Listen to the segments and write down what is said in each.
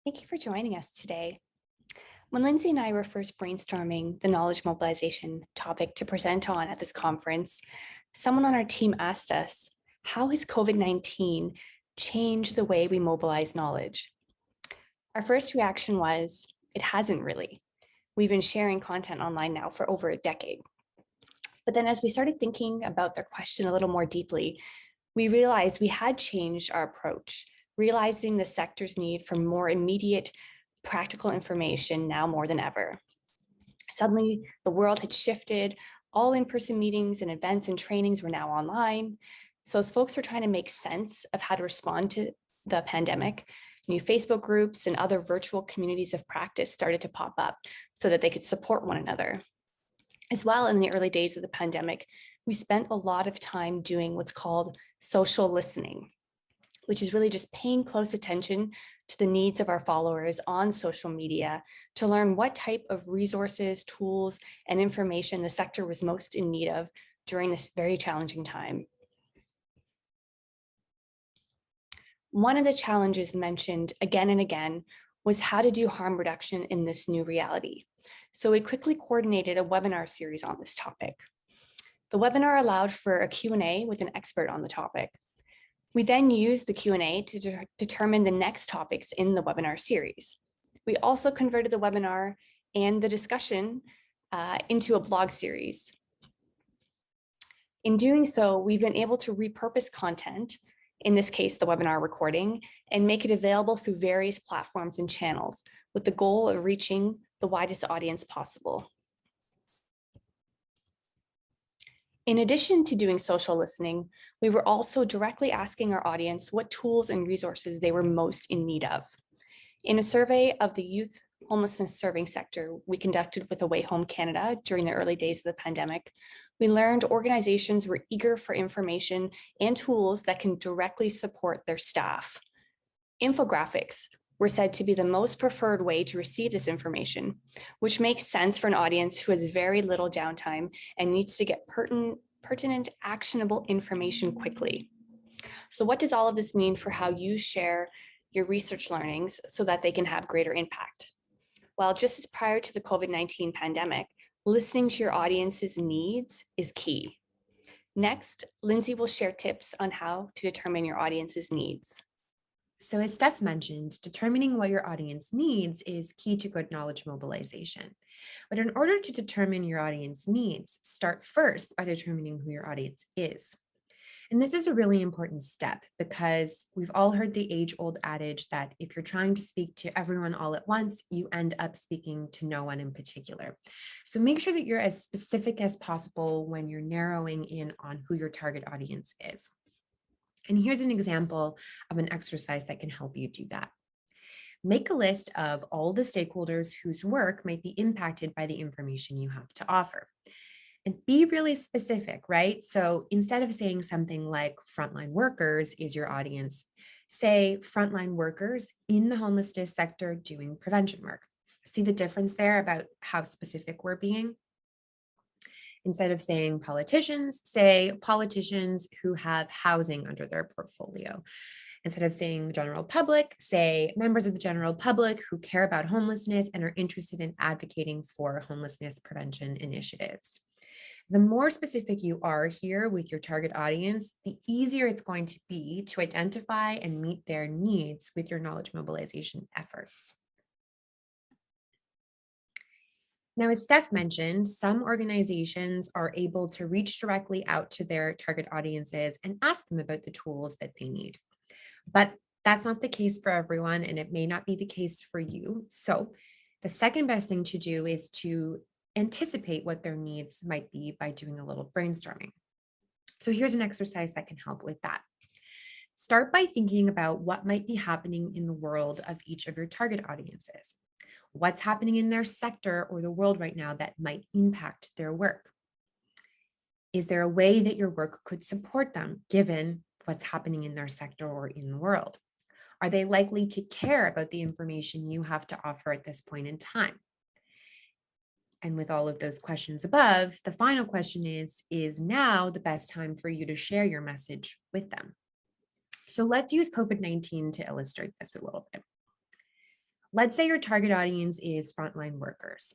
Thank you for joining us today. When Lindsay and I were first brainstorming the knowledge mobilization topic to present on at this conference, someone on our team asked us, how has COVID-19 changed the way we mobilize knowledge? Our first reaction was, it hasn't really. We've been sharing content online now for over a decade. But then as we started thinking about their question a little more deeply, we realized we had changed our approach, realizing the sector's need for more immediate practical information now more than ever. Suddenly, the world had shifted. All in-person meetings and events and trainings were now online. So as folks were trying to make sense of how to respond to the pandemic, new Facebook groups and other virtual communities of practice started to pop up so that they could support one another. As well, in the early days of the pandemic, we spent a lot of time doing what's called social listening, which is really just paying close attention to the needs of our followers on social media to learn what type of resources, tools, and information the sector was most in need of during this very challenging time. One of the challenges mentioned again and again was how to do harm reduction in this new reality. So we quickly coordinated a webinar series on this topic. The webinar allowed for a Q&A with an expert on the topic. We then used the Q&A to determine the next topics in the webinar series. We also converted the webinar and the discussion into a blog series. In doing so, we've been able to repurpose content, in this case, the webinar recording, and make it available through various platforms and channels with the goal of reaching the widest audience possible. In addition to doing social listening, we were also directly asking our audience what tools and resources they were most in need of. In a survey of the youth homelessness serving sector we conducted with Away Home Canada during the early days of the pandemic, we learned organizations were eager for information and tools that can directly support their staff. Infographics were said to be the most preferred way to receive this information, which makes sense for an audience who has very little downtime and needs to get pertinent, actionable information quickly. So what does all of this mean for how you share your research learnings so that they can have greater impact? Well, just as prior to the COVID-19 pandemic, listening to your audience's needs is key. Next, Lindsay will share tips on how to determine your audience's needs. So as Steph mentioned, determining what your audience needs is key to good knowledge mobilization. But in order to determine your audience needs, start first by determining who your audience is. And this is a really important step because we've all heard the age-old adage that if you're trying to speak to everyone all at once, you end up speaking to no one in particular. So make sure that you're as specific as possible when you're narrowing in on who your target audience is. And here's an example of an exercise that can help you do that. Make a list of all the stakeholders whose work might be impacted by the information you have to offer. And be really specific, right? So instead of saying something like frontline workers is your audience, say frontline workers in the homelessness sector doing prevention work. See the difference there about how specific we're being? Instead of saying politicians, say politicians who have housing under their portfolio. Instead of saying the general public, say members of the general public who care about homelessness and are interested in advocating for homelessness prevention initiatives. The more specific you are here with your target audience, the easier it's going to be to identify and meet their needs with your knowledge mobilization efforts. Now, as Steph mentioned, some organizations are able to reach directly out to their target audiences and ask them about the tools that they need. But that's not the case for everyone, and it may not be the case for you. So the second best thing to do is to anticipate what their needs might be by doing a little brainstorming. So here's an exercise that can help with that. Start by thinking about what might be happening in the world of each of your target audiences. What's happening in their sector or the world right now that might impact their work? Is there a way that your work could support them given what's happening in their sector or in the world? Are they likely to care about the information you have to offer at this point in time? And with all of those questions above, the final question is now the best time for you to share your message with them? So let's use COVID-19 to illustrate this a little bit. Let's say your target audience is frontline workers.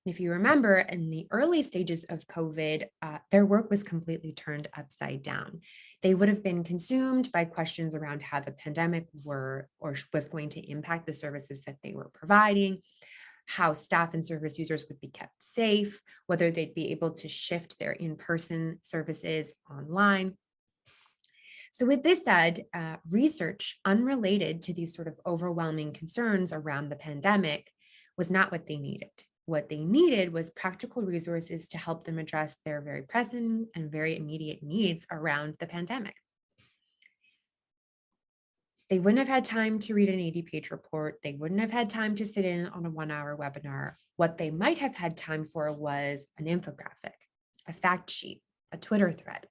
If you remember, in the early stages of COVID, their work was completely turned upside down. They would have been consumed by questions around how the pandemic was going to impact the services that they were providing, how staff and service users would be kept safe, whether they'd be able to shift their in-person services online. So, with this said, research unrelated to these sort of overwhelming concerns around the pandemic was not what they needed. What they needed was practical resources to help them address their very present and very immediate needs around the pandemic. They wouldn't have had time to read an 80-page report. They wouldn't have had time to sit in on a 1 hour webinar. What they might have had time for was an infographic, a fact sheet, a Twitter thread,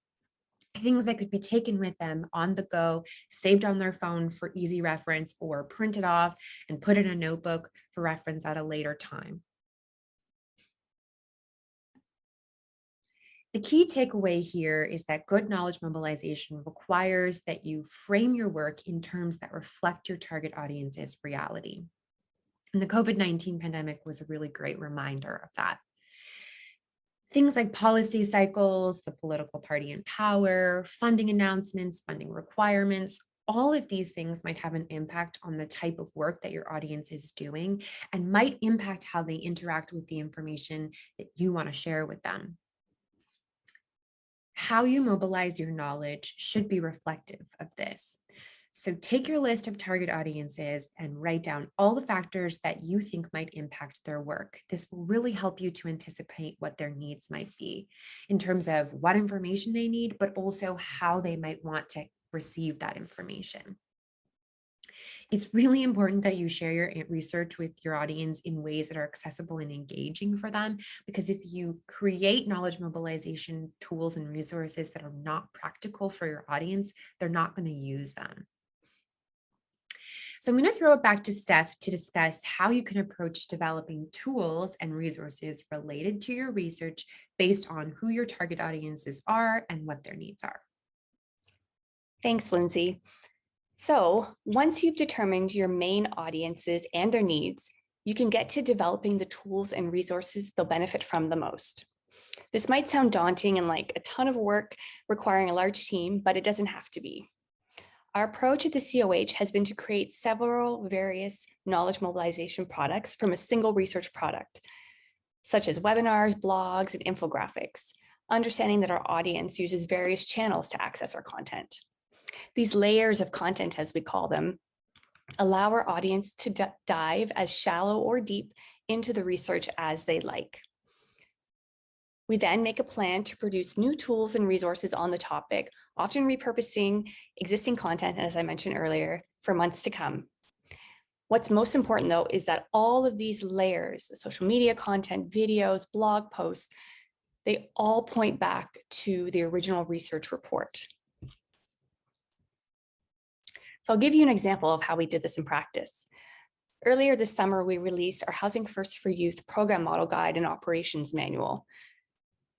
things that could be taken with them on the go, saved on their phone for easy reference, or printed off and put in a notebook for reference at a later time. The key takeaway here is that good knowledge mobilization requires that you frame your work in terms that reflect your target audience's reality. And the COVID-19 pandemic was a really great reminder of that. Things like policy cycles, the political party in power, funding announcements, funding requirements, all of these things might have an impact on the type of work that your audience is doing and might impact how they interact with the information that you want to share with them. How you mobilize your knowledge should be reflective of this. So take your list of target audiences and write down all the factors that you think might impact their work. This will really help you to anticipate what their needs might be in terms of what information they need, but also how they might want to receive that information. It's really important that you share your research with your audience in ways that are accessible and engaging for them, because if you create knowledge mobilization tools and resources that are not practical for your audience, they're not going to use them. So I'm going to throw it back to Steph to discuss how you can approach developing tools and resources related to your research based on who your target audiences are and what their needs are. Thanks, Lindsay. So once you've determined your main audiences and their needs, you can get to developing the tools and resources they'll benefit from the most. This might sound daunting and like a ton of work requiring a large team, but it doesn't have to be. Our approach at the COH has been to create several various knowledge mobilization products from a single research product, such as webinars, blogs, and infographics, understanding that our audience uses various channels to access our content. These layers of content, as we call them, allow our audience to dive as shallow or deep into the research as they like. We then make a plan to produce new tools and resources on the topic, often repurposing existing content, as I mentioned earlier, for months to come. What's most important, though, is that all of these layers, social media content, videos, blog posts, they all point back to the original research report. So I'll give you an example of how we did this in practice. Earlier this summer, we released our Housing First for Youth Program Model Guide and Operations Manual.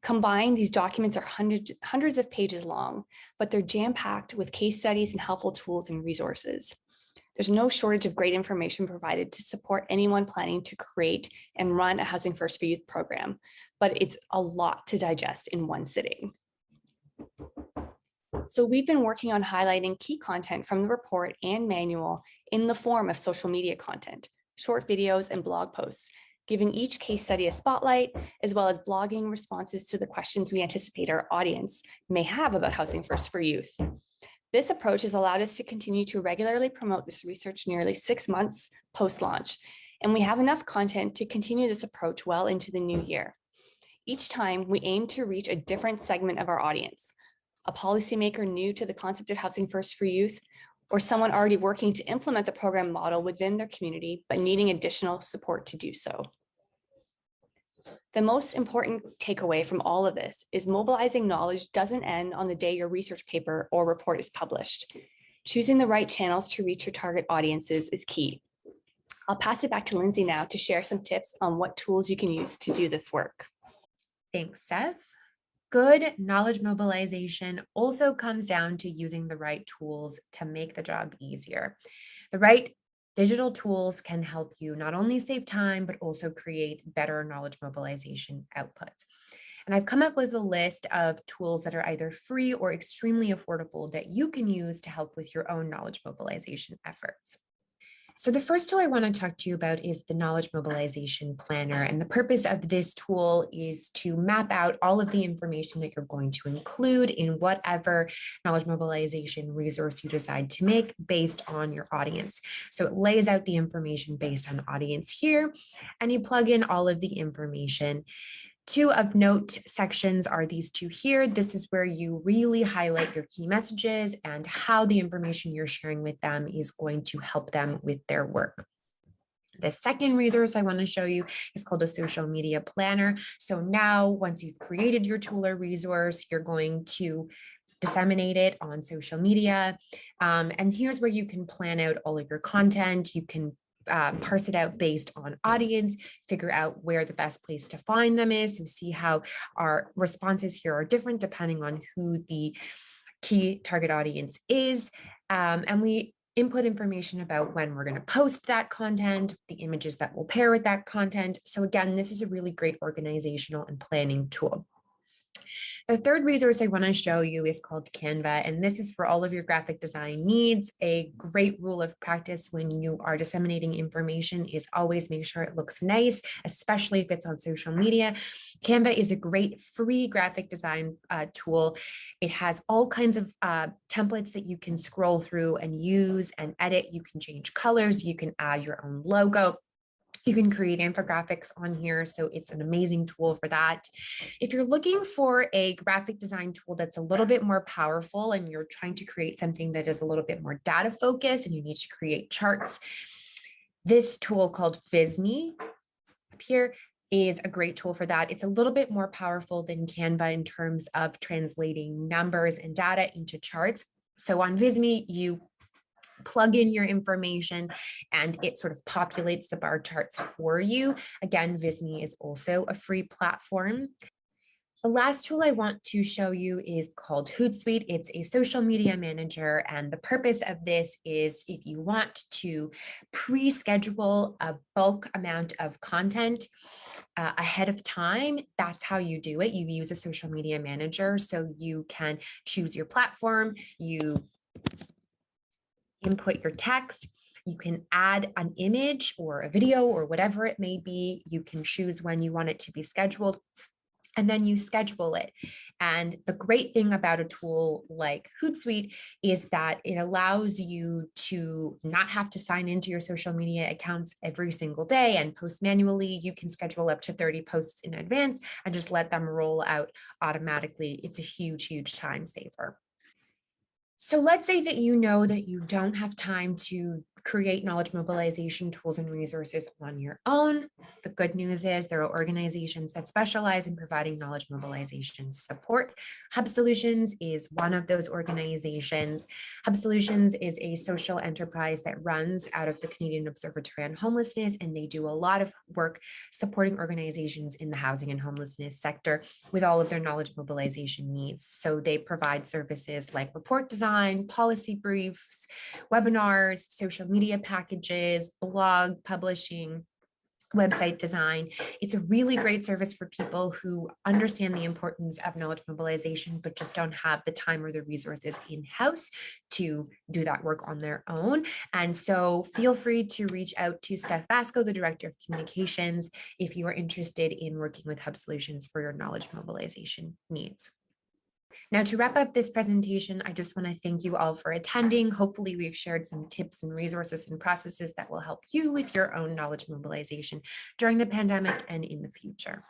Combined, these documents are hundreds of pages long, but they're jam-packed with case studies and helpful tools and resources. There's no shortage of great information provided to support anyone planning to create and run a Housing First for Youth program, but it's a lot to digest in one sitting. So we've been working on highlighting key content from the report and manual in the form of social media content, short videos, and blog posts, giving each case study a spotlight, as well as blogging responses to the questions we anticipate our audience may have about Housing First for Youth. This approach has allowed us to continue to regularly promote this research nearly 6 months post-launch, and we have enough content to continue this approach well into the new year. Each time, we aim to reach a different segment of our audience, a policymaker new to the concept of Housing First for Youth, or someone already working to implement the program model within their community, but needing additional support to do so. The most important takeaway from all of this is mobilizing knowledge doesn't end on the day your research paper or report is published. Choosing the right channels to reach your target audiences is key. I'll pass it back to Lindsay now to share some tips on what tools you can use to do this work. Thanks, Steph. Good knowledge mobilization also comes down to using the right tools to make the job easier. The right Digital tools can help you not only save time, but also create better knowledge mobilization outputs. And I've come up with a list of tools that are either free or extremely affordable that you can use to help with your own knowledge mobilization efforts. So the first tool I want to talk to you about is the Knowledge Mobilization Planner. And the purpose of this tool is to map out all of the information that you're going to include in whatever knowledge mobilization resource you decide to make based on your audience. So it lays out the information based on audience here, and you plug in all of the information. Two of note sections are these two here. This is where you really highlight your key messages and how the information you're sharing with them is going to help them with their work. The second resource I want to show you is called a social media planner. So now, once you've created your tool or resource, you're going to disseminate it on social media. And here's where you can plan out all of your content. You can parse it out based on audience, figure out where the best place to find them is. So see how our responses here are different depending on who the key target audience is. And we input information about when we're going to post that content, the images that will pair with that content. So again, this is a really great organizational and planning tool. The third resource I want to show you is called Canva, and this is for all of your graphic design needs. A great rule of practice when you are disseminating information is always make sure it looks nice, especially if it's on social media. Canva is a great free graphic design tool. It has all kinds of templates that you can scroll through and use and edit. You can change colors, you can add your own logo. You can create infographics on here, so it's an amazing tool for that. If you're looking for a graphic design tool that's a little bit more powerful and you're trying to create something that is a little bit more data focused and you need to create charts, this tool called Visme up here is a great tool for that. It's a little bit more powerful than Canva in terms of translating numbers and data into charts. So on Visme, you plug in your information and it sort of populates the bar charts for you. Again, Visme is also a free platform. The last tool I want to show you is called Hootsuite. It's a social media manager, and the purpose of this is if you want to pre-schedule a bulk amount of content ahead of time, that's how you do it. You use a social media manager, so you can choose your platform, you input your text, you can add an image or a video or whatever it may be. You can choose when you want it to be scheduled, and then you schedule it. And the great thing about a tool like Hootsuite is that it allows you to not have to sign into your social media accounts every single day and post manually. You can schedule up to 30 posts in advance and just let them roll out automatically. It's a huge, huge time saver. So let's say that you know that you don't have time to create knowledge mobilization tools and resources on your own. The good news is there are organizations that specialize in providing knowledge mobilization support. Hub Solutions is one of those organizations. Hub Solutions is a social enterprise that runs out of the Canadian Observatory on Homelessness, and they do a lot of work supporting organizations in the housing and homelessness sector with all of their knowledge mobilization needs. So they provide services like report design, policy briefs, webinars, social media packages, blog publishing, website design. It's a really great service for people who understand the importance of knowledge mobilization, but just don't have the time or the resources in-house to do that work on their own. And so feel free to reach out to Steph Vasco, the Director of Communications, if you are interested in working with Hub Solutions for your knowledge mobilization needs. Now, to wrap up this presentation, I just want to thank you all for attending. Hopefully, we've shared some tips and resources and processes that will help you with your own knowledge mobilization during the pandemic and in the future.